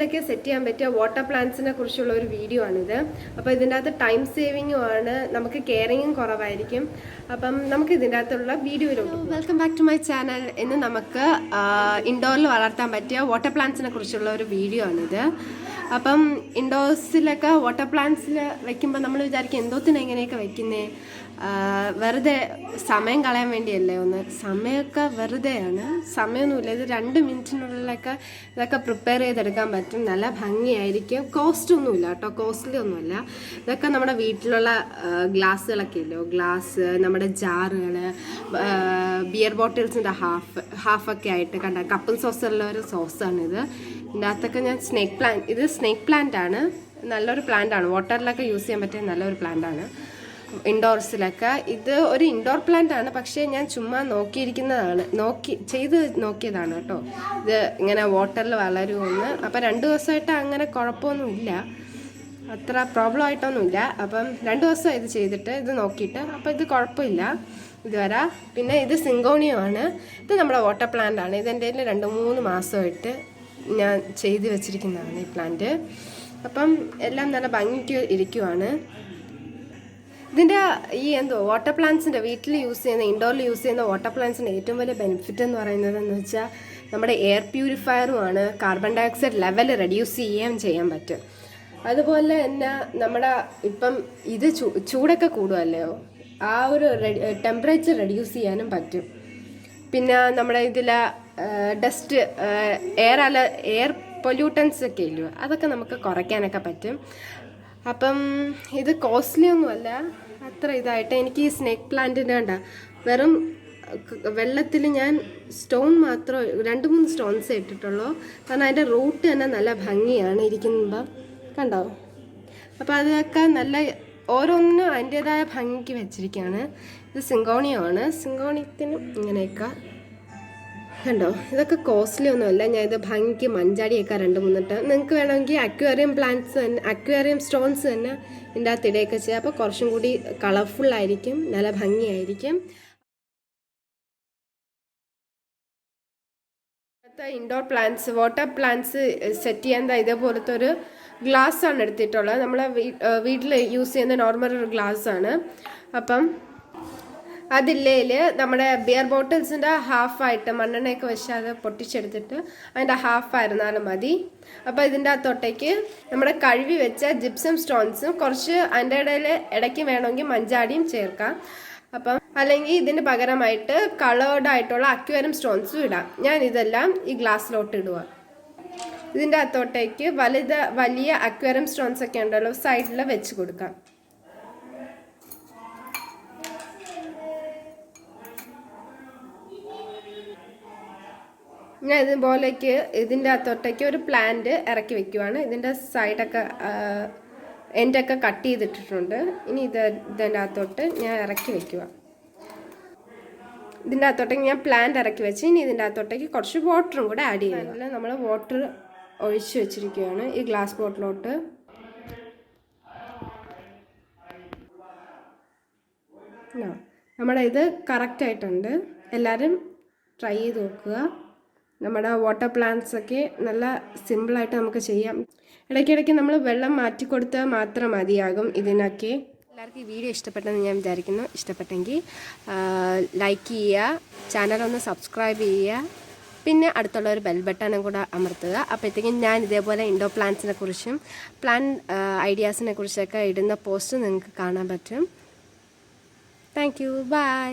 വീട്ടിലൊക്കെ സെറ്റ് ചെയ്യാൻ പറ്റിയ വാട്ടർ പ്ലാന്റ്സിനെ കുറിച്ചുള്ള ഒരു വീഡിയോ ആണിത്. അപ്പോൾ ഇതിൻ്റെ അകത്ത് ടൈം സേവിങ്ങും ആണ്, നമുക്ക് കെയറിങ്ങും കുറവായിരിക്കും. അപ്പം നമുക്ക് ഇതിൻ്റെ അകത്തുള്ള വീഡിയോയിലോട്ട് welcome back to my channel. ഇന്ന് നമുക്ക് ഇൻഡോറിൽ വളർത്താൻ പറ്റിയ വാട്ടർ പ്ലാന്റ്സിനെ കുറിച്ചുള്ള ഒരു വീഡിയോ ആണിത്. അപ്പം ഇൻഡോഴ്സിലൊക്കെ വാട്ടർ പ്ലാന്റ്സിൽ വെക്കുമ്പോൾ നമ്മൾ വിചാരിക്കും എന്തോത്തിന് എങ്ങനെയൊക്കെ വെക്കുന്നത്, വെറുതെ സമയം കളയാൻ വേണ്ടിയല്ലേ. സമയമൊക്കെ വെറുതെയാണ്, സമയമൊന്നുമില്ല. ഇത് 2 മിനിറ്റിനുള്ളിലൊക്കെ ഇതൊക്കെ പ്രിപ്പയർ ചെയ്തെടുക്കാൻ പറ്റും. നല്ല ഭംഗിയായിരിക്കും. കോസ്റ്റൊന്നുമില്ല കേട്ടോ, കോസ്റ്റ്ലി ഒന്നുമില്ല. ഇതൊക്കെ നമ്മുടെ വീട്ടിലുള്ള ഗ്ലാസ്സുകളൊക്കെ ഇല്ലോ, ഗ്ലാസ്, നമ്മുടെ ജാറുകൾ, ബിയർ ബോട്ടിൽസിൻ്റെ ഹാഫൊക്കെ ആയിട്ട് കണ്ട കപ്പും സോസുള്ള ഒരു സോസാണിത്. ഇതിൻ്റെ അകത്തൊക്കെ ഞാൻ ഇത് സ്നേക്ക് പ്ലാന്റ് ആണ്. നല്ലൊരു പ്ലാന്റ് ആണ്, വാട്ടറിലൊക്കെ യൂസ് ചെയ്യാൻ പറ്റിയ നല്ലൊരു പ്ലാന്റ് ആണ്. ഇൻഡോർസിലൊക്കെ ഇത് ഒരു ഇൻഡോർ പ്ലാന്റ് ആണ്, പക്ഷേ ഞാൻ ചുമ്മാ ചെയ്ത് നോക്കിയതാണ് കേട്ടോ. ഇത് ഇങ്ങനെ വാട്ടറിൽ വളരുമെന്ന്. അപ്പം 2 ദിവസമായിട്ട് അങ്ങനെ കുഴപ്പമൊന്നുമില്ല, അത്ര പ്രോബ്ലം ആയിട്ടൊന്നുമില്ല. അപ്പം 2 ദിവസം ഇത് ചെയ്തിട്ട് ഇത് നോക്കിയിട്ട് അപ്പം ഇത് കുഴപ്പമില്ല ഇതുവരെ. പിന്നെ ഇത് സിങ്കോണിയമാണ്. ഇത് നമ്മുടെ വാട്ടർ പ്ലാന്റ് ആണ്. ഇതെൻ്റെ 2-3 മാസമായിട്ട് ഞാൻ ചെയ്ത് വെച്ചിരിക്കുന്നതാണ് ഈ പ്ലാന്റ്. അപ്പം എല്ലാം നല്ല ഭംഗിക്ക് ഇരിക്കുവാണ്. ഇതിൻ്റെ ഈ വാട്ടർ പ്ലാന്റ്സിൻ്റെ വീട്ടിൽ യൂസ് ചെയ്യുന്ന, ഇൻഡോറിൽ യൂസ് ചെയ്യുന്ന വാട്ടർ പ്ലാന്റ്സിൻ്റെ ഏറ്റവും വലിയ ബെനിഫിറ്റ് എന്ന് പറയുന്നത് എന്ന് വെച്ചാൽ നമ്മുടെ എയർ പ്യൂരിഫയറുമാണ്. Carbon dioxide level reduce ചെയ്യാൻ പറ്റും. അതുപോലെ തന്നെ നമ്മുടെ ഇപ്പം ഇത് ചൂടൊക്കെ കൂടുമല്ലോ, ആ ഒരു ടെമ്പറേച്ചർ റെഡ്യൂസ് ചെയ്യാനും പറ്റും. പിന്നെ നമ്മുടെ ഇതിലെ ഡസ്റ്റ്, എയർ പൊല്യൂട്ടൻസ് ഒക്കെ ഇല്ലയോ, അതൊക്കെ നമുക്ക് കുറയ്ക്കാനൊക്കെ പറ്റും. അപ്പം ഇത് കോസ്റ്റ്ലി ഒന്നുമല്ല അത്ര ഇതായിട്ട്. എനിക്ക് ഈ സ്നേക്ക് പ്ലാന്റിൻ്റെ കണ്ട വെറും വെള്ളത്തിൽ ഞാൻ സ്റ്റോൺ മാത്രം 2-3 സ്റ്റോൺസ് ഇട്ടിട്ടുള്ളൂ. കാരണം അതിൻ്റെ റൂട്ട് തന്നെ നല്ല ഭംഗിയാണ് ഇരിക്കുമ്പോൾ, കണ്ടോ. അപ്പോൾ അതൊക്കെ നല്ല ഓരോന്നിനും അതിൻ്റേതായ ഭംഗിക്ക് വെച്ചിരിക്കുകയാണ്. ഇത് സിങ്കോണിയമാണ്. സിങ്കോണിയത്തിനും ഇങ്ങനെയൊക്കെ കണ്ടോ. ഇതൊക്കെ കോസ്റ്റ്ലി ഒന്നുമല്ല. ഞാൻ ഇത് ഭംഗിക്ക് മഞ്ചാടിയൊക്കെ 2-3 നിങ്ങൾക്ക് വേണമെങ്കിൽ അക്വേറിയം സ്റ്റോൺസ് തന്നെ ഇതിൻ്റെ അകത്ത് ഇടയൊക്കെ ചെയ്യാം. അപ്പോൾ കുറച്ചും കൂടി കളർഫുള്ളായിരിക്കും, നല്ല ഭംഗിയായിരിക്കും. Indoor plants, water plants set ചെയ്യാൻ ഇതേപോലത്തെ ഒരു ഗ്ലാസ്സാണ് എടുത്തിട്ടുള്ളത്. നമ്മളെ വീട്ടിൽ യൂസ് ചെയ്യുന്ന നോർമൽ ഒരു ഗ്ലാസ്സാണ്. അപ്പം അതില്ലേൽ നമ്മുടെ ബിയർ ബോട്ടിൽസിൻ്റെ ഹാഫായിട്ട് മണ്ണെണ്ണയൊക്കെ വെച്ച് അത് പൊട്ടിച്ചെടുത്തിട്ട് അതിൻ്റെ ഹാഫായിരുന്നാലും മതി. അപ്പോൾ ഇതിൻ്റെ അകത്തോട്ടേക്ക് നമ്മുടെ കഴുകി വെച്ച ജിപ്സം സ്റ്റോൺസും കുറച്ച് അതിൻ്റെ ഇടയ്ക്ക് വേണമെങ്കിൽ മഞ്ചാടിയും ചേർക്കാം. അപ്പം അല്ലെങ്കിൽ ഇതിന് പകരമായിട്ട് കളേർഡ് ആയിട്ടുള്ള അക്വേറിയം സ്റ്റോൺസും ഇടാം. ഞാൻ ഇതെല്ലാം ഈ ഗ്ലാസ്സിലോട്ട് ഇടുക. ഇതിൻ്റെ അകത്തോട്ടേക്ക് വലിയ അക്വേറിയം സ്റ്റോൺസ് ഒക്കെ ഉണ്ടല്ലോ, സൈഡിൽ വെച്ച് കൊടുക്കാം. ഞാൻ ഇതുപോലേക്ക് ഇതിൻ്റെ അകത്തോട്ടേക്ക് ഒരു പ്ലാന്റ് ഇറക്കി വെക്കുവാണ്. ഇതിൻ്റെ സൈഡൊക്കെ എൻഡൊക്കെ കട്ട് ചെയ്തിട്ടിട്ടുണ്ട്. ഇനി ഇതിൻ്റെ അകത്തോട്ട് ഞാൻ ഇറക്കി വെക്കുക. ഇതിൻ്റെ അകത്തോട്ടേക്ക് ഞാൻ പ്ലാന്റ് ഇറക്കി വെച്ച് ഇനി ഇതിൻ്റെ അകത്തോട്ടേക്ക് കുറച്ച് വാട്ടറും കൂടെ ആഡ് ചെയ്യുന്നില്ല. നമ്മൾ വാട്ടർ ഒഴിച്ച് വെച്ചിരിക്കുകയാണ് ഈ ഗ്ലാസ് ബോട്ടിലോട്ട്. നമ്മുടെ ഇത് കറക്റ്റായിട്ടുണ്ട്. എല്ലാവരും ട്രൈ ചെയ്ത് നോക്കുക. നമ്മുടെ വാട്ടർ പ്ലാന്റ്സ് ഒക്കെ നല്ല സിമ്പിളായിട്ട് നമുക്ക് ചെയ്യാം. ഇടയ്ക്കിടയ്ക്ക് നമ്മൾ വെള്ളം മാറ്റിക്കൊടുത്താൽ മാത്രം മതിയാകും ഇതിനൊക്കെ. എല്ലാവർക്കും ഈ വീഡിയോ ഇഷ്ടപ്പെട്ടെന്ന് ഞാൻ വിചാരിക്കുന്നു. ഇഷ്ടപ്പെട്ടെങ്കിൽ ലൈക്ക് ചെയ്യുക, ചാനലൊന്ന് സബ്സ്ക്രൈബ് ചെയ്യുക, പിന്നെ അടുത്തുള്ള ഒരു ബെൽ ബട്ടണും കൂടെ അമർത്തുക. അപ്പോഴത്തേക്കും ഞാൻ ഇതേപോലെ ഇൻഡോർ പ്ലാന്റ്സിനെ കുറിച്ചും ഐഡിയാസിനെ കുറിച്ചൊക്കെ ഇടുന്ന പോസ്റ്റ് നിങ്ങൾക്ക് കാണാൻ പറ്റും. Thank you, by.